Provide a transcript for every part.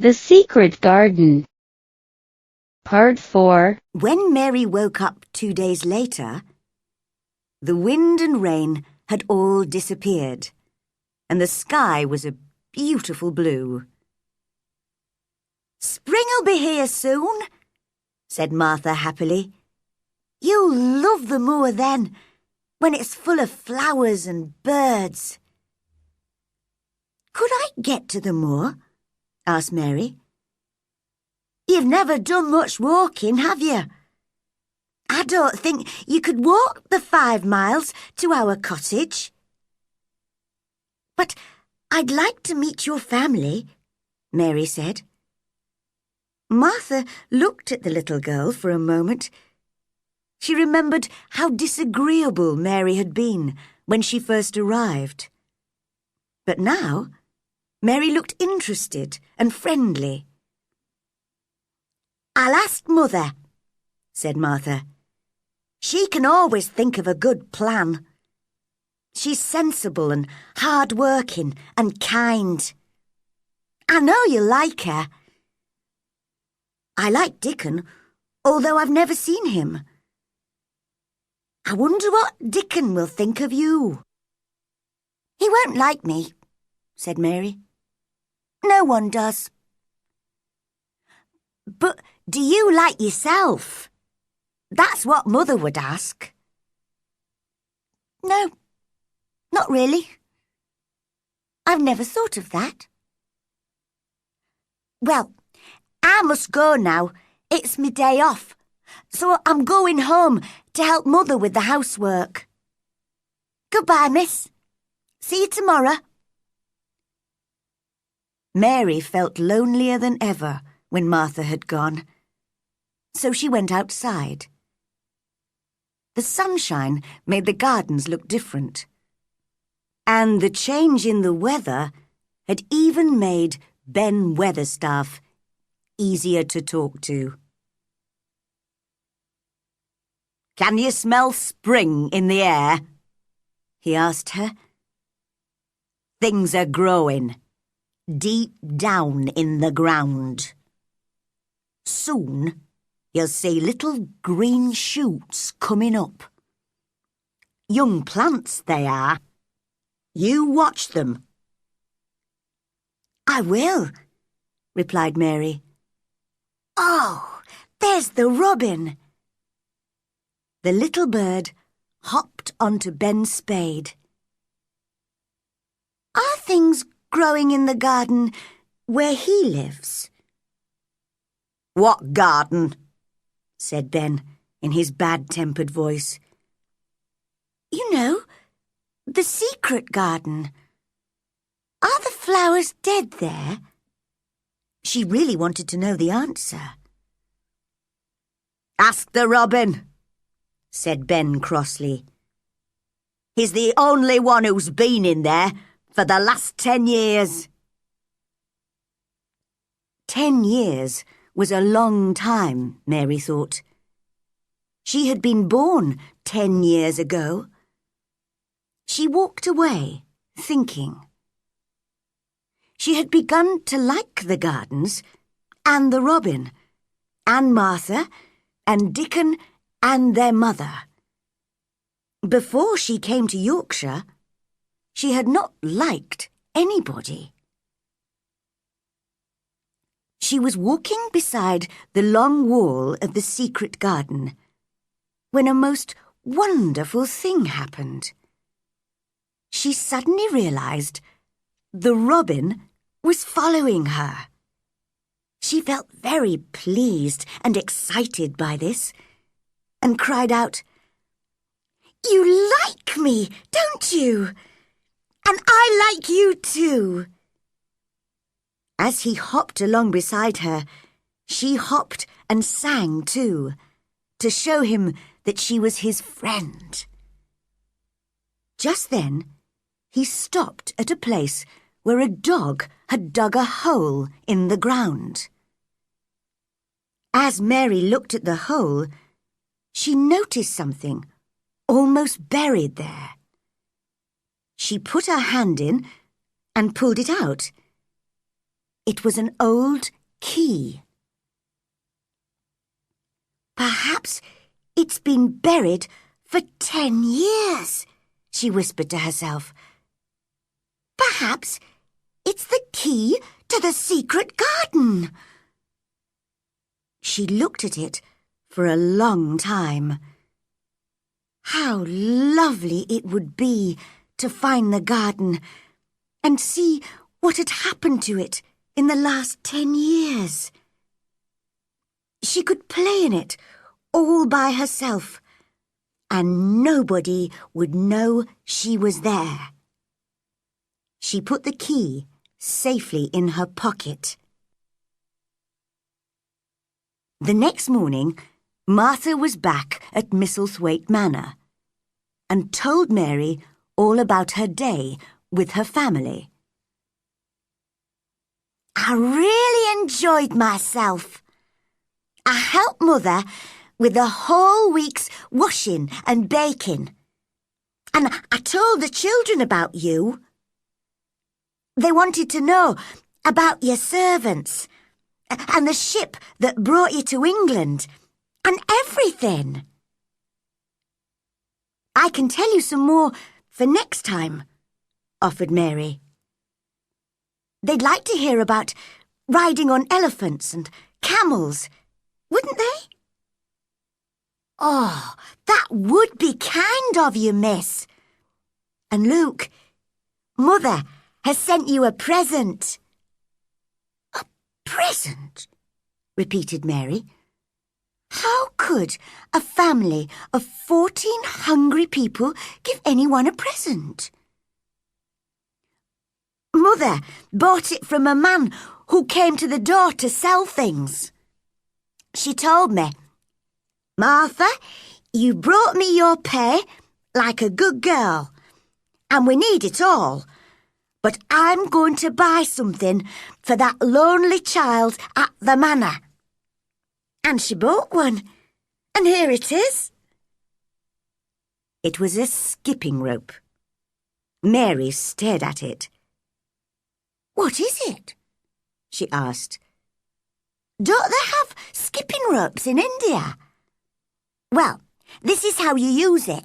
The Secret Garden. Part 4. When Mary woke up 2 days later, the wind and rain had all disappeared, and the sky was a beautiful blue. "Spring'll be here soon," said Martha happily. "You'll love the moor then, when it's full of flowers and birds." "Could I get to the moor?" asked Mary. "You've never done much walking, have you? I don't think you could walk the 5 miles to our cottage." "But I'd like to meet your family," Mary said. Martha looked at the little girl for a moment. She remembered how disagreeable Mary had been when she first arrived. But now, Mary looked interested and friendly. "I'll ask Mother," said Martha. "She can always think of a good plan. She's sensible and hard-working and kind. I know you'll like her." "I like Dickon, although I've never seen him. I wonder what Dickon will think of you." "He won't like me," said Mary. "No one does." "But do you like yourself? That's what Mother would ask." "No, not really. I've never thought of that." "Well, I must go now. It's my day off, so I'm going home to help Mother with the housework. Goodbye, miss. See you tomorrow." Mary felt lonelier than ever when Martha had gone, so she went outside. The sunshine made the gardens look different, and the change in the weather had even made Ben Weatherstaff easier to talk to. "Can you smell spring in the air?" he asked her. "Things are growing, deep down in the ground. Soon you'll see little green shoots coming up. Young plants they are. You watch them." "I will," replied Mary. "Oh, there's the robin." The little bird hopped onto Ben's spade. "Are things growing in the garden where he lives?" "What garden?" said Ben in his bad-tempered voice. "You know, the secret garden. Are the flowers dead there?" She really wanted to know the answer. "Ask the robin," said Ben crossly. "He's the only one who's been in there for the last 10 years. 10 years was a long time, Mary thought. She had been born 10 years ago. She walked away, thinking. She had begun to like the gardens, and the robin, and Martha, and Dickon, and their mother. Before she came to Yorkshire, she had not liked anybody. She was walking beside the long wall of the secret garden when a most wonderful thing happened. She suddenly realized the robin was following her. She felt very pleased and excited by this, and cried out, "You like me, don't you? And I like you too." As he hopped along beside her, she hopped and sang too, to show him that she was his friend. Just then, he stopped at a place where a dog had dug a hole in the ground. As Mary looked at the hole, she noticed something almost buried there. She put her hand in and pulled it out. It was an old key. Perhaps it's been buried for 10 years, she whispered to herself. Perhaps it's the key to the secret garden. She looked at it for a long time. How lovely it would be to find the garden and see what had happened to it in the last 10 years. She could play in it all by herself, and nobody would know she was there. She put the key safely in her pocket. The next morning, Martha was back at Misselthwaite Manor and told Mary all about her day with her family. I really enjoyed myself. I helped Mother with the whole week's washing and baking. And I told the children about you. They wanted to know about your servants and the ship that brought you to England and everything. I can tell you some more for next time, offered Mary. They'd like to hear about riding on elephants and camels, wouldn't they? Oh, that would be kind of you, miss. And Luke, Mother has sent you a present. A present? Repeated Mary. How could a family of 14 hungry people give anyone a present? Mother bought it from a man who came to the door to sell things. She told me, Martha, you brought me your pay like a good girl, and we need it all. But I'm going to buy something for that lonely child at the manor. And she bought one, and here it is. It was a skipping rope. Mary stared at it. What is it? She asked. Don't they have skipping ropes in India? Well, this is how you use it.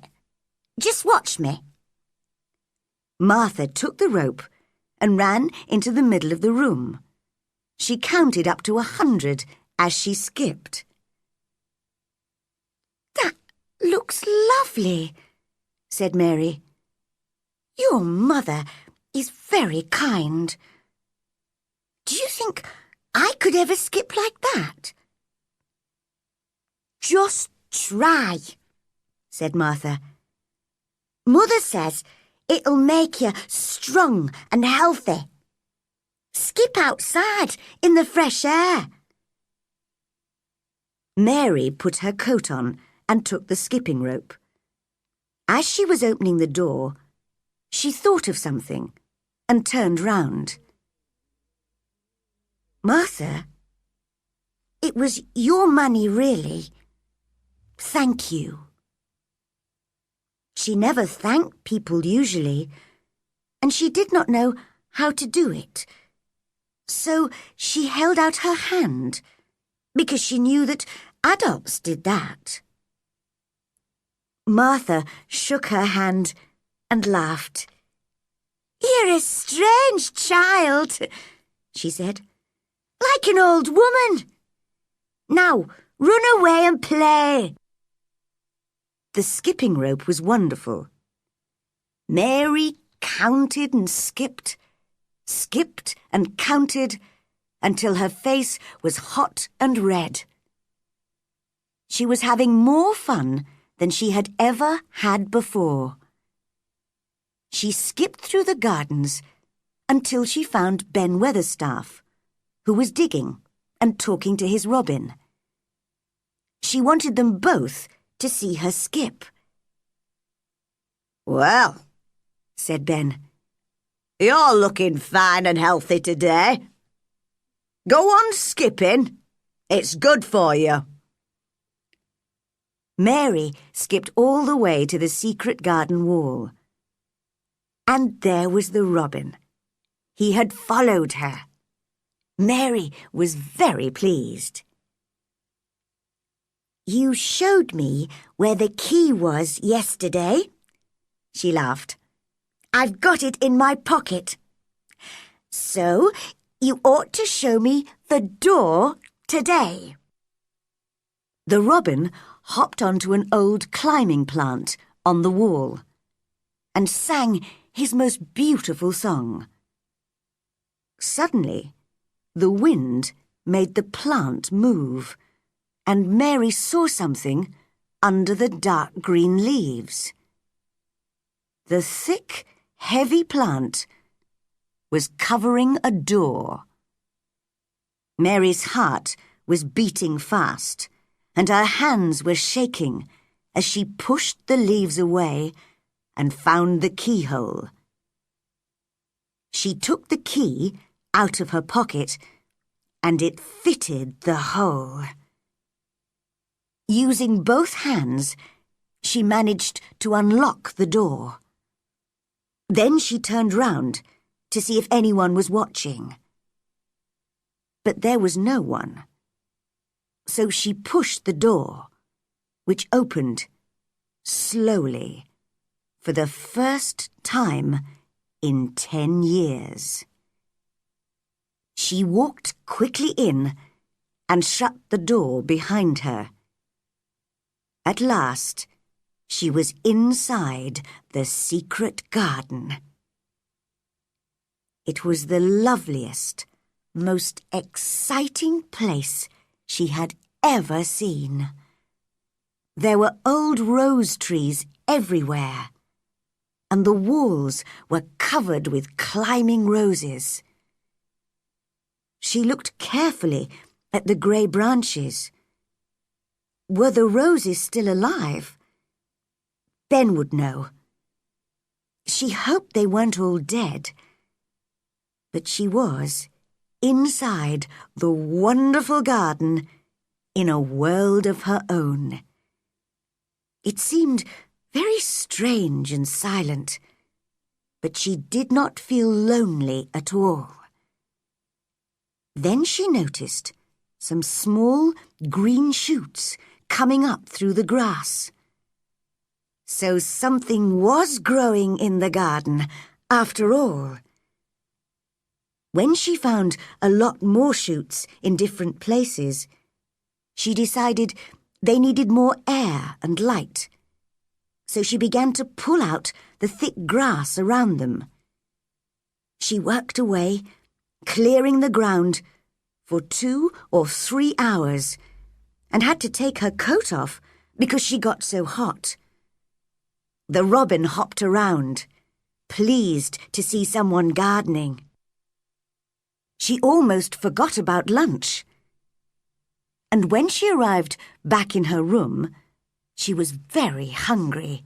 Just watch me. Martha took the rope and ran into the middle of the room. She counted up to 100 as she skipped. That looks lovely, said Mary. Your mother is very kind. Do you think I could ever skip like that? Just try, said Martha. Mother says it'll make you strong and healthy. Skip outside in the fresh air. Mary put her coat on and took the skipping rope. As she was opening the door, she thought of something and turned round. Martha, it was your money, really. Thank you. She never thanked people usually, and she did not know how to do it. So she held out her hand, because she knew that adults did that. Martha shook her hand and laughed. You're a strange child, she said, like an old woman. Now, run away and play. The skipping rope was wonderful. Mary counted and skipped and counted until her face was hot and red. She was having more fun than she had ever had before. She skipped through the gardens until she found Ben Weatherstaff, who was digging and talking to his robin. She wanted them both to see her skip. Well, said Ben, you're looking fine and healthy today. Go on skipping. It's good for you. Mary skipped all the way to the secret garden wall. And there was the robin. He had followed her. Mary was very pleased. "You showed me where the key was yesterday," she laughed. "I've got it in my pocket. So you ought to show me the door today." The robin hopped onto an old climbing plant on the wall and sang his most beautiful song. Suddenly, the wind made the plant move, and Mary saw something under the dark green leaves. The thick, heavy plant was covering a door. Mary's heart was beating fast, and her hands were shaking as she pushed the leaves away and found the keyhole. She took the key out of her pocket, and it fitted the hole. Using both hands, she managed to unlock the door. Then she turned round to see if anyone was watching. But there was no one. So she pushed the door, which opened slowly for the first time in 10 years. She walked quickly in and shut the door behind her. At last, she was inside the secret garden. It was the loveliest, most exciting place she had ever seen. There were old rose trees everywhere, and the walls were covered with climbing roses. She looked carefully at the grey branches. Were the roses still alive? Ben would know. She hoped they weren't all dead. But she was inside the wonderful garden in a world of her own. It seemed very strange and silent, but she did not feel lonely at all. Then she noticed some small green shoots coming up through the grass. So something was growing in the garden, after all. When she found a lot more shoots in different places, she decided they needed more air and light. So she began to pull out the thick grass around them. She worked away, clearing the ground for 2 or 3 hours, and had to take her coat off because she got so hot. The robin hopped around, pleased to see someone gardening. She almost forgot about lunch. And when she arrived back in her room, she was very hungry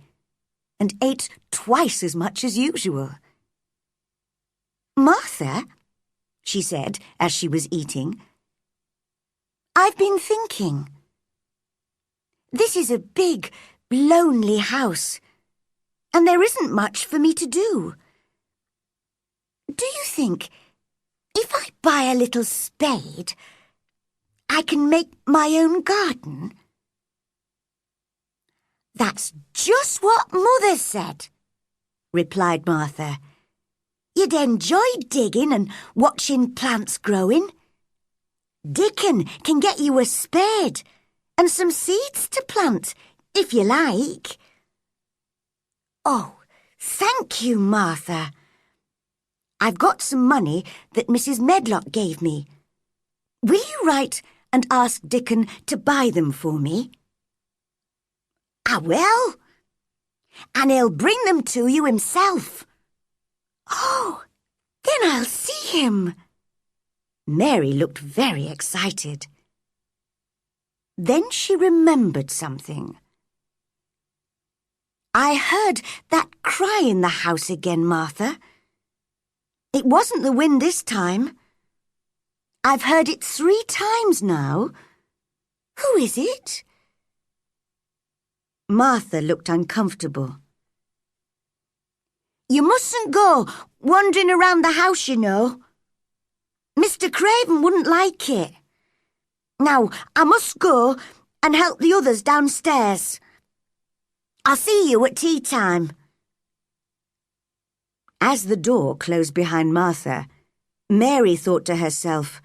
and ate twice as much as usual. "Martha," she said as she was eating, "I've been thinking. This is a big, lonely house, and there isn't much for me to do. Do you think if I buy a little spade, I can make my own garden?" "That's just what Mother said," replied Martha. "You'd enjoy digging and watching plants growing. Dickon can get you a spade and some seeds to plant, if you like." "Oh, thank you, Martha. I've got some money that Mrs. Medlock gave me. Will you write and ask Dickon to buy them for me?" "I will. And he'll bring them to you himself." "Oh, then I'll see him." Mary looked very excited. Then she remembered something. "I heard that cry in the house again, Martha. It wasn't the wind this time. I've heard it 3 times now. Who is it?" Martha looked uncomfortable. "You mustn't go wandering around the house, you know. Mr. Craven wouldn't like it. Now, I must go and help the others downstairs. I'll see you at tea time. As the door closed behind Martha, Mary thought to herself,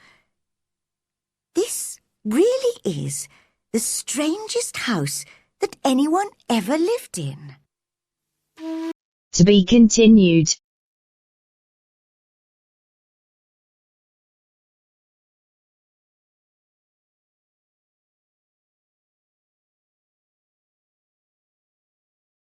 this really is the strangest house that anyone ever lived in. To be continued.